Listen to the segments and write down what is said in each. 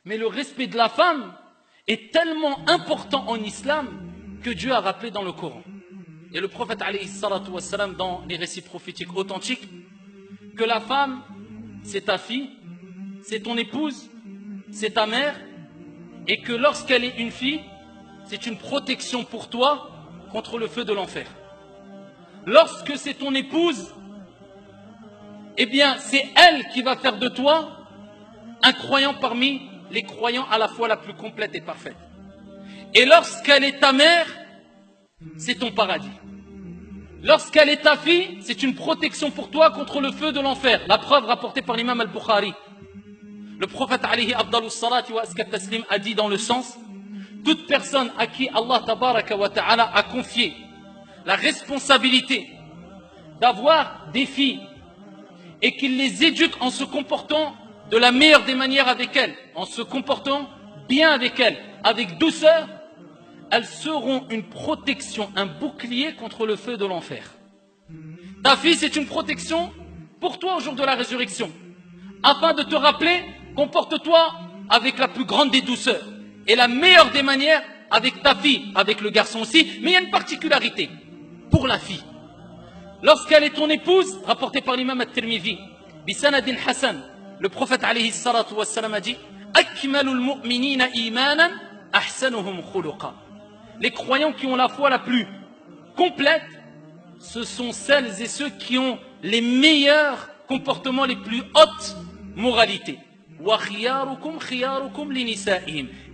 Mais le respect de la femme est tellement important en islam que Dieu a rappelé dans le Coran. Et le prophète alayhi salatu wassalam, dans les récits prophétiques authentiques, que la femme, c'est ta fille, c'est ton épouse, c'est ta mère, et que lorsqu'elle est une fille, c'est une protection pour toi contre le feu de l'enfer. Lorsque c'est ton épouse, eh bien c'est elle qui va faire de toi un croyant parmi les croyants à la fois la plus complète et parfaite. Et lorsqu'elle est ta mère, c'est ton paradis. Lorsqu'elle est ta fille, c'est une protection pour toi contre le feu de l'enfer. La preuve rapportée par l'imam al-Bukhari. Le prophète alayhi afdalus salati wa askat taslim a dit dans le sens: toute personne à qui Allah tabaraka wa ta'ala a confié la responsabilité d'avoir des filles et qu'il les éduque en se comportant de la meilleure des manières avec elles, en se comportant bien avec elles, avec douceur, elles seront une protection, un bouclier contre le feu de l'enfer. Ta fille, c'est une protection pour toi au jour de la résurrection, afin de te rappeler: comporte-toi avec la plus grande des douceurs et la meilleure des manières avec ta fille, avec le garçon aussi. Mais il y a une particularité pour la fille. Lorsqu'elle est ton épouse, rapporté par l'imam al-Tirmidhi, bisanadin Hassan, le prophète alayhi salatu wassalam a dit: akmalul mu'minina imanan ahsanuhum khuluqa. Les croyants qui ont la foi la plus complète, ce sont celles et ceux qui ont les meilleurs comportements, les plus hautes moralités.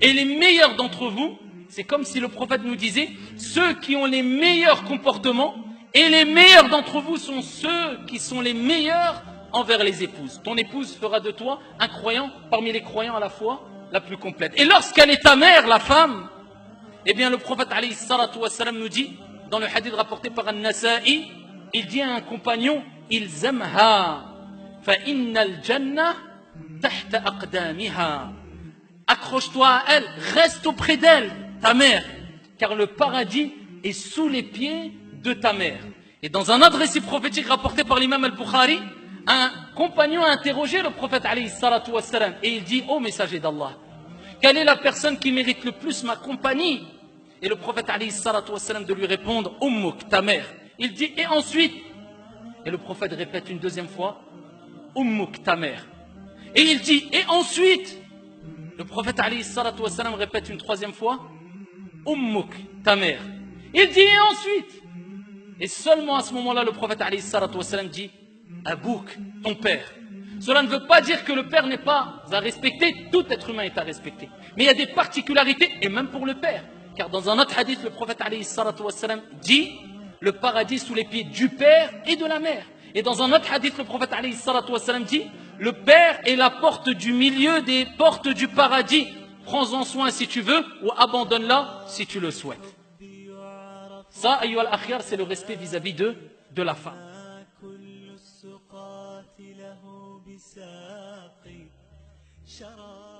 Et les meilleurs d'entre vous, c'est comme si le prophète nous disait: ceux qui ont les meilleurs comportements, et les meilleurs d'entre vous sont ceux qui sont les meilleurs envers les épouses. Ton épouse fera de toi un croyant parmi les croyants à la foi la plus complète. Et lorsqu'elle est ta mère, la femme, eh bien le prophète alayhi salatu wassalam nous dit, dans le hadith rapporté par An-Nasa'i, il dit à un compagnon: ilzamha fa innal jannah tahta aqdamiha. Accroche-toi à elle, reste auprès d'elle, ta mère, car le paradis est sous les pieds de ta mère. Et dans un autre récit prophétique rapporté par l'imam al-Bukhari, un compagnon a interrogé le prophète alayhi salatu wassalam et il dit: ô messager d'Allah, quelle est la personne qui mérite le plus ma compagnie? Et le prophète alayhi salatu wassalam de lui répondre: Ummuk, ta mère. Il dit: et ensuite? Et le prophète répète une deuxième fois: Ummuk, ta mère. Et il dit: et ensuite? Le prophète alayhi salatu wassalam répète une troisième fois: Ummuk, ta mère. Il dit: et ensuite? Et seulement à ce moment-là, le prophète alayhi salatu wassalam dit: Abouk, ton père. Cela ne veut pas dire que le père n'est pas à respecter, tout être humain est à respecter. Mais il y a des particularités, et même pour le père. Car dans un autre hadith, le prophète alayhi salatu wassalam dit: le paradis sous les pieds du père et de la mère. Et dans un autre hadith, le prophète alayhi salatu wassalam dit: le père est la porte du milieu des portes du paradis. Prends-en soin si tu veux, ou abandonne-la si tu le souhaites. Ça, ayyuhal akhyar, c'est le respect vis-à-vis de la femme. له بساقي شراب